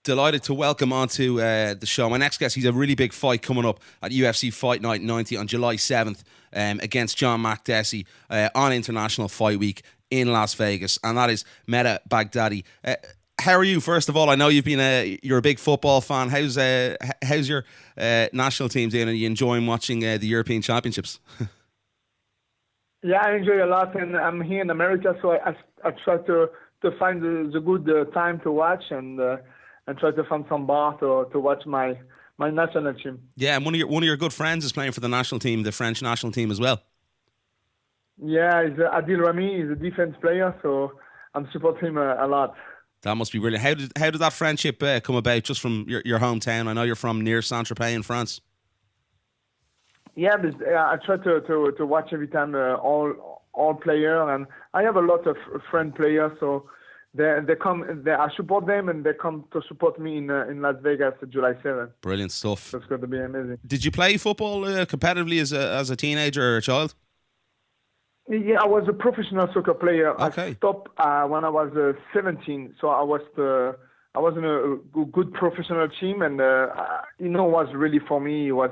Delighted to welcome onto the show my next guest. He's a really big fight coming up at UFC Fight Night 90 on July 7th against Jon Makdessi on International Fight Week in Las Vegas, and that is Medhi Baghdad. How are you? First of all, I know you're a big football fan. How's your national team doing? Are you enjoying watching the European Championships? Yeah, I enjoy a lot, and I'm here in America, so I try to find the good time to watch and try to find some bar to watch my national team. Yeah, and one of your good friends is playing for the national team, the French national team as well. Yeah, he's Adil Rami. He's a defense player, so I'm supporting him a lot. That must be brilliant. How did that friendship come about? Just from your hometown? I know you're from near Saint-Tropez in France. Yeah, but, I try to watch every time all player, and I have a lot of friend players, so they come. I support them, and they come to support me in Las Vegas July 7th. Brilliant stuff. So it's going to be amazing. Did you play football competitively as a teenager or a child? Yeah, I was a professional soccer player. Okay. I stopped when I was 17, so I was in a good professional team, and it was really for me. It was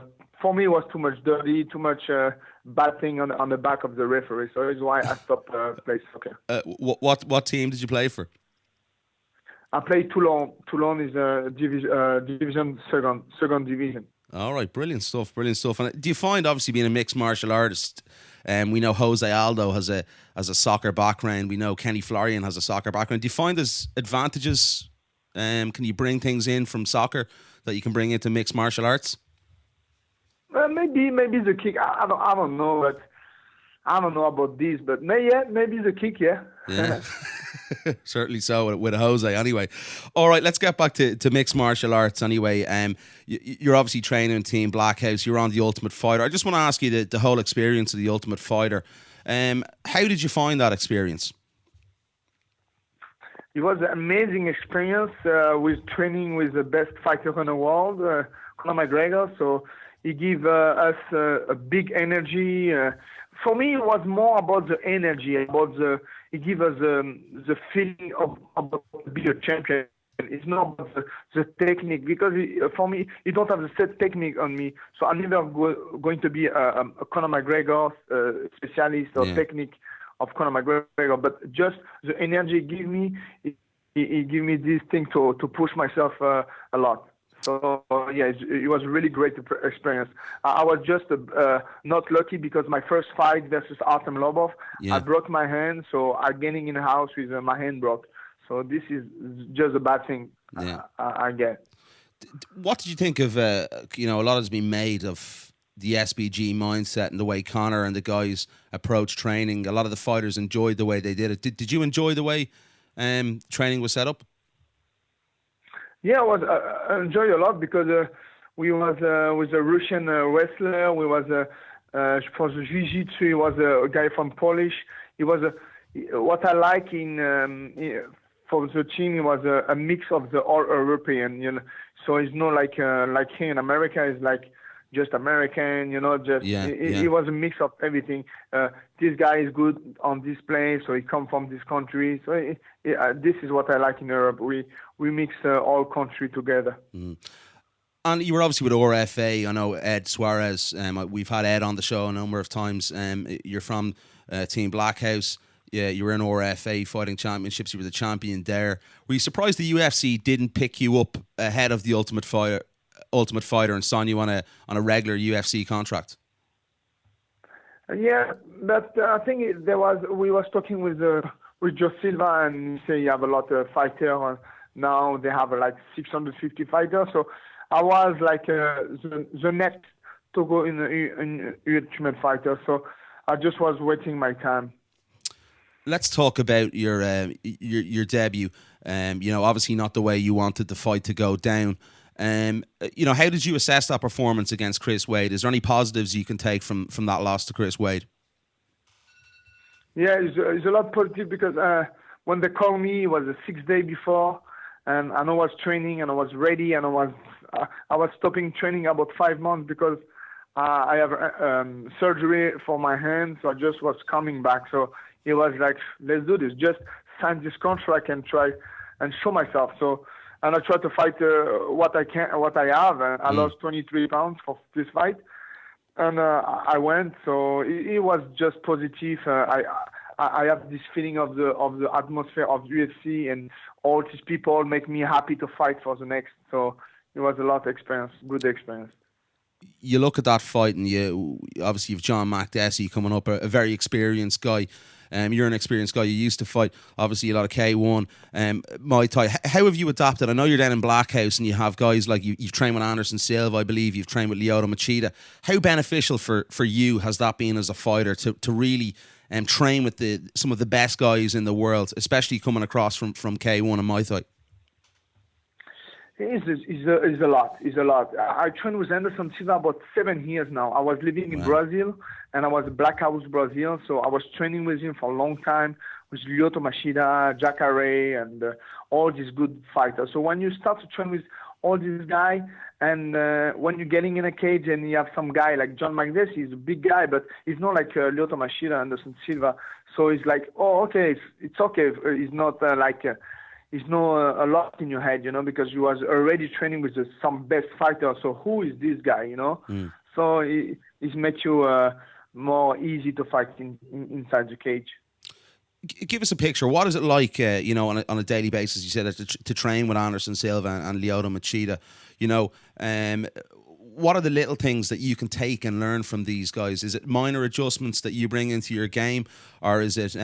too much dirty, too much bad thing on the back of the referee. So that's why I stopped playing soccer. What team did you play for? I played Toulon. Toulon is a division second division. All right, brilliant stuff. And do you find, obviously being a mixed martial artist, we know Jose Aldo has a soccer background. We know Kenny Florian has a soccer background. Do you find there's advantages? Can you bring things in from soccer that you can bring into mixed martial arts? Maybe the kick. I don't know, but I don't know about this. But maybe the kick. Yeah. Certainly so with Jose. Anyway, all right. Let's get back to mixed martial arts. Anyway, you're obviously training Team Blackhouse. You're on the Ultimate Fighter. I just want to ask you the whole experience of the Ultimate Fighter. How did you find that experience? It was an amazing experience with training with the best fighter in the world, Conor McGregor. So he gave us a big energy. For me, it was more about the energy, he gave us the feeling of being a champion. It's not about the technique, because for me, he don't have the set technique on me. So I'm never going to be a Conor McGregor specialist or technique of Conor McGregor, but just the energy he gave me, he gave me this thing to push myself a lot. So, it was a really great experience. I was just not lucky because my first fight versus Artem Lobov, I broke my hand, so I'm getting in the house with my hand broke. So this is just a bad thing I get. What did you think of, a lot has been made of the SBG mindset and the way Conor and the guys approach training? A lot of the fighters enjoyed the way they did it. Did you enjoy the way training was set up? Yeah, I enjoy a lot because we was with a Russian wrestler. We was for the jiu-jitsu. He was a guy from Polish. He was what I like for the team. It was a mix of the all European. So it's not like here in America. It's like just American. It was a mix of everything. This guy is good on this place, so he come from this country. So this is what I like in Europe. We mix all country together. Mm. And you were obviously with RFA. I know Ed Suarez. We've had Ed on the show a number of times. You're from Team Blackhouse. Yeah, you were in RFA fighting championships. You were the champion there. Were you surprised the UFC didn't pick you up ahead of the Ultimate Fighter and sign you on a regular UFC contract? Yeah, but I think we was talking with Joe Silva, and he said you have a lot of fighters. Now they have like 650 fighters. So I was like the next to go in Ultimate Fighter. So I just was waiting my time. Let's talk about your debut. Obviously not the way you wanted the fight to go down. How did you assess that performance against Chris Wade? Is there any positives you can take from that loss to Chris Wade? Yeah, it's a lot positive because when they called me, it was the 6th day before, and I was training and I was ready, and I was stopping training about 5 months because I have surgery for my hand, so I just was coming back. So it was like, let's do this, just sign this contract and try and show myself. So and I try to fight what I can, what I have. And I lost 23 pounds for this fight, and I went. So it was just positive. I have this feeling of the atmosphere of UFC, and all these people make me happy to fight for the next. So it was a lot of experience, good experience. You look at that fight, and obviously you've Jon Makdessi coming up, a very experienced guy. You're an experienced guy. You used to fight, obviously, a lot of K1, Muay Thai. How have you adapted? I know you're down in Blackhouse, and you have guys like you've trained with Anderson Silva, I believe. You've trained with Lyoto Machida. How beneficial for you has that been as a fighter to really train with some of the best guys in the world, especially coming across from K1 and Muay Thai? It's a lot. It's a lot. I trained with Anderson Silva about 7 years now. I was living in Brazil, and I was in Black House, Brazil. So I was training with him for a long time, with Lyoto Machida, Jacare, and all these good fighters. So when you start to train with all these guys, and when you're getting in a cage and you have some guy like Jon Makdessi, he's a big guy, but he's not like Lyoto Machida, Anderson Silva. So it's like, oh, okay, it's okay. It's not it's not a lot in your head, because you was already training with some best fighters. So who is this guy, So it makes you more easy to fight inside the cage. Give us a picture. What is it like, on a daily basis? You said to train with Anderson Silva and Lyoto Machida. What are the little things that you can take and learn from these guys? Is it minor adjustments that you bring into your game, or is it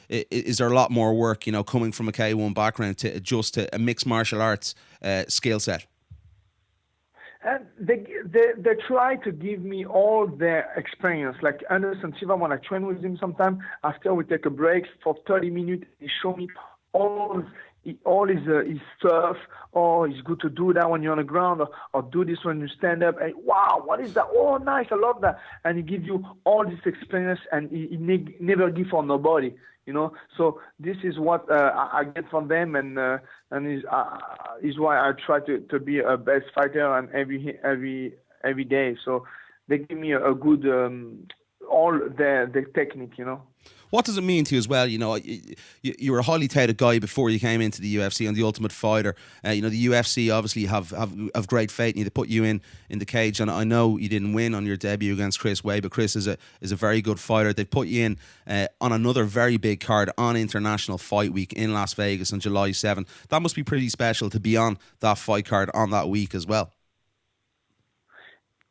is there a lot more work, coming from a K1 background to adjust to a mixed martial arts skill set? And they try to give me all their experience. Like Anderson Silva, when I train with him sometime, after we take a break for 30 minutes, he show me all his stuff. Oh, it's good to do that when you're on the ground, or do this when you stand up. And wow, what is that? Oh, nice, I love that. And he gives you all this experience, and he never give for nobody. So this is what I get from them, and is why I try to be a best fighter and every day. So they give me a good all the technique. What does it mean to you as well? You were a highly touted guy before you came into the UFC and the Ultimate Fighter. The UFC obviously have great faith in you. They put you in the cage, and I know you didn't win on your debut against Chris Way, but Chris is a very good fighter. They put you in on another very big card on International Fight Week in Las Vegas on July 7th. That must be pretty special to be on that fight card on that week as well.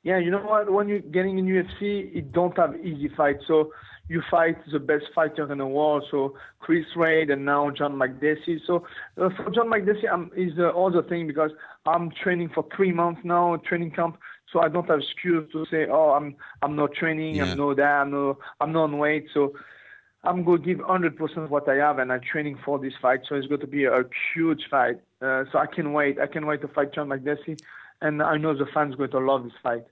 Yeah, you know what? When you're getting in UFC, it don't have easy fights. So you fight the best fighter in the world. So Chris Wade and now Jon Makdessi. So for Jon Makdessi, is the other thing, because I'm training for 3 months now, training camp. So I don't have excuse to say, oh, I'm not training, yeah. I'm not on weight. So I'm going to give 100% what I have, and I'm training for this fight. So it's going to be a huge fight. So I can't wait. I can't wait to fight Jon Makdessi. And I know the fans are going to love this fight.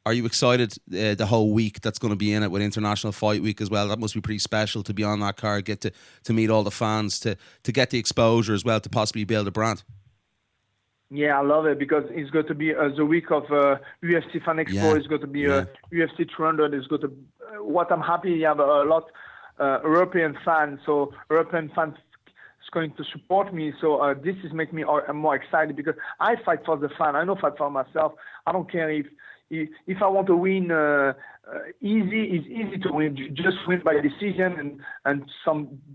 Are you excited the whole week that's going to be in it with International Fight Week as well? That must be pretty special to be on that card, get to meet all the fans, to get the exposure as well, to possibly build a brand. Yeah, I love it, because it's going to be the week of UFC Fan Expo. Yeah. It's going to be UFC 200. It's going to. What I'm happy, you have a lot European fans. So European fans going to support me, so this is making me more excited, because I fight for the fan. I don't fight for myself. I don't care if I want to win easy. It's easy to win. You just win by decision and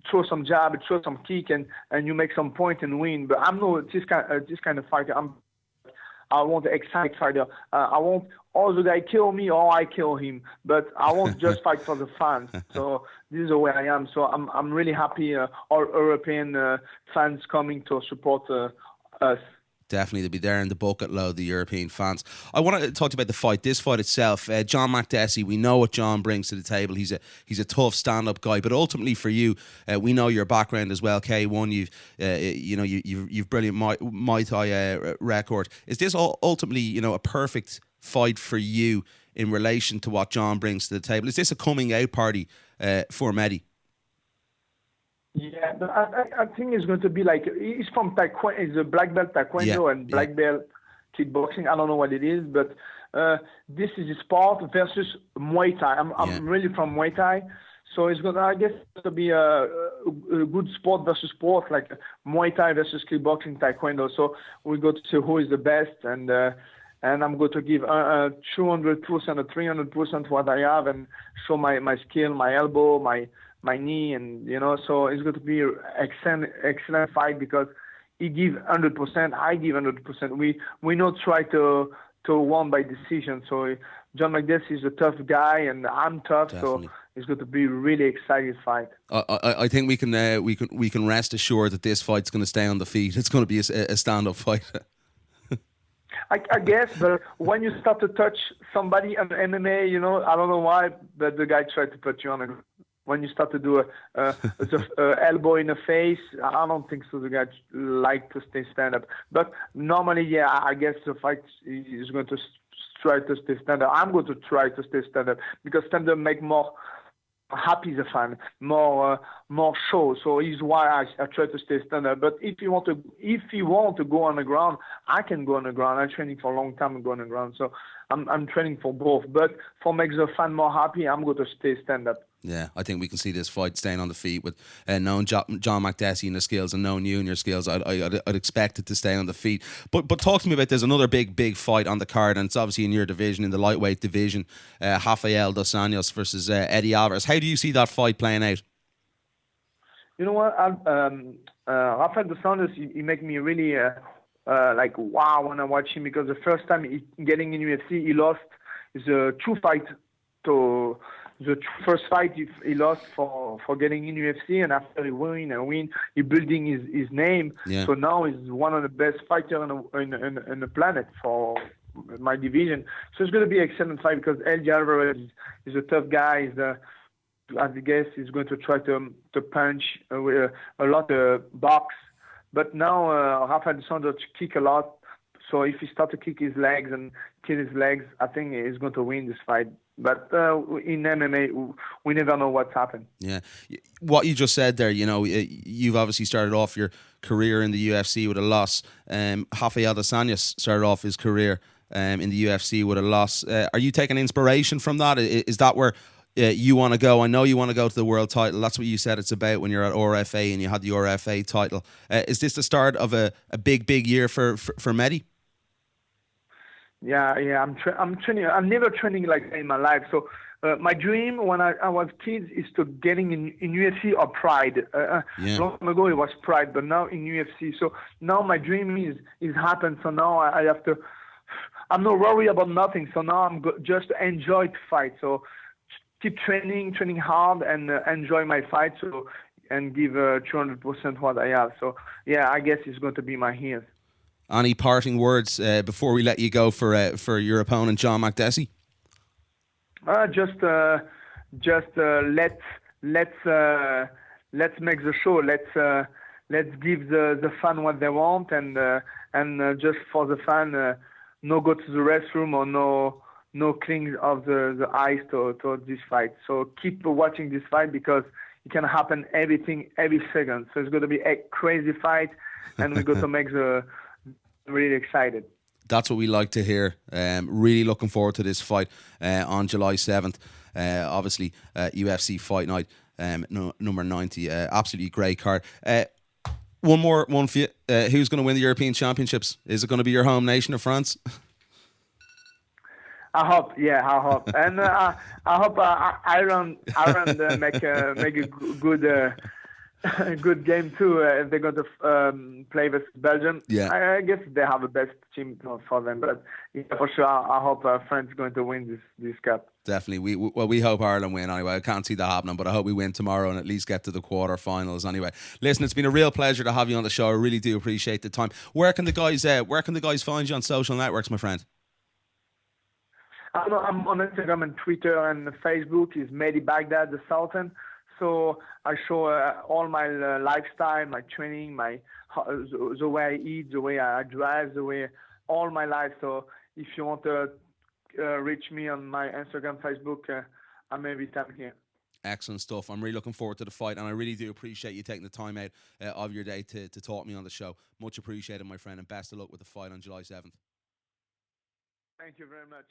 throw some jab, throw some kick, and you make some point and win. But I'm not this kind of fighter. I want an exciting fighter. I want all the guy kill me or I kill him, but I won't just fight for the fans. So this is the way I am. So I'm really happy all European fans coming to support us. Definitely, they'll be there in the bucket load, the European fans. I want to talk about the fight, this fight itself. Jon Makdessi, we know what Jon brings to the table. He's a tough stand-up guy, but ultimately for you, we know your background as well. K1, you've brilliant Muay Thai record. Is this ultimately a perfect fight for you in relation to what Jon brings to the table? Is this a coming out party for Medhi? Yeah, I think it's going to be like, he's from Taekwondo, he's a black belt Taekwondo and black belt kickboxing. I don't know what it is, but this is a sport versus Muay Thai. I'm really from Muay Thai, So it's gonna, I guess, to be a good sport versus sport, like Muay Thai versus kickboxing, Taekwondo. So we go to see who is the best, and I'm going to give 200% or 300% what I have, and show my skill, my elbow, my knee, and so it's going to be excellent fight because he give 100%, I give 100%. We not try to win by decision. So Jon Makdessi is a tough guy, and I'm tough. Definitely. So it's going to be really exciting fight. I think we can rest assured that this fight's going to stay on the feet. It's going to be a stand-up fight. I guess, but when you start to touch somebody on MMA, I don't know why, but the guy tried to put you on a. When you start to do a elbow in the face, I don't think so. The guy like to stay stand up, but normally, yeah, I guess the fight is going to try to stay stand up. I'm going to try to stay stand up because stand up make more happy the fan, more show. So is why I try to stay stand up. But if you want to go on the ground, I can go on the ground. I'm training for a long time and go on the ground. So I'm training for both. But for make the fan more happy, I'm going to stay stand up. Yeah, I think we can see this fight staying on the feet with knowing Jon Makdessi and the skills and knowing you and your skills. I'd expect it to stay on the feet. But talk to me about, there's another big fight on the card, and it's obviously in your division, in the lightweight division, Rafael dos Anjos versus Eddie Alvarez. How do you see that fight playing out? You know what? Rafael dos Anjos, he make me really like wow when I watch him, because the first time he getting in UFC, he lost. It's a true fight to. The first fight he lost for getting in UFC, and after he win, he building his name. Yeah. So now he's one of the best fighters in the planet for my division. So it's going to be an excellent fight because Eddie Alvarez is a tough guy. I guess he's going to try to punch with a lot of box. But now Rafael dos Anjos kick a lot. So if he start to kick his legs and kill his legs, I think he's going to win this fight. But in MMA, we never know what's happened. Yeah, what you just said there, you've obviously started off your career in the UFC with a loss. Rafael dos Anjos started off his career in the UFC with a loss. Are you taking inspiration from that? Is that where you want to go? I know you want to go to the world title. That's what you said it's about when you're at RFA and you had the RFA title. Is this the start of a big year for Medhi? Yeah, I'm training. I'm never training like that in my life. So my dream when I was kid is to getting in UFC or Pride. Long ago it was Pride, but now in UFC. So now my dream is happened. So now I have to. I'm not worried about nothing. So now I'm just enjoy to fight. So keep training hard, and enjoy my fight. So and give 200% what I have. So yeah, I guess it's going to be my year. Any parting words before we let you go for your opponent, Jon Makdessi? Just let's make the show. Let's give the fan what they want, and just for the fan, no go to the restroom or no clean of the eyes to this fight. So keep watching this fight because it can happen every second. So it's going to be a crazy fight, and we're going to make really excited. That's what we like to hear. Really looking forward to this fight on July 7th. Obviously, UFC Fight Night number 90. Absolutely great card. One for you. Who's going to win the European Championships? Is it going to be your home nation of France? I hope, and I hope Ireland make a good game too. If they're going to play with Belgium, yeah. I guess they have the best team for them. But yeah, for sure, I hope France is going to win this cup. Definitely. We hope Ireland win anyway. I can't see that happening, but I hope we win tomorrow and at least get to the quarterfinals anyway. Listen, it's been a real pleasure to have you on the show. I really do appreciate the time. Where can the guys find you on social networks, my friend? I'm on Instagram and Twitter and Facebook. Is Medhi Baghdad, the Sultan. So I show all my lifestyle, my training, the way I eat, the way I drive, all my life. So if you want to reach me on my Instagram, Facebook, I'm every time here. Excellent stuff. I'm really looking forward to the fight, and I really do appreciate you taking the time out of your day to talk to me on the show. Much appreciated, my friend, and best of luck with the fight on July 7th. Thank you very much.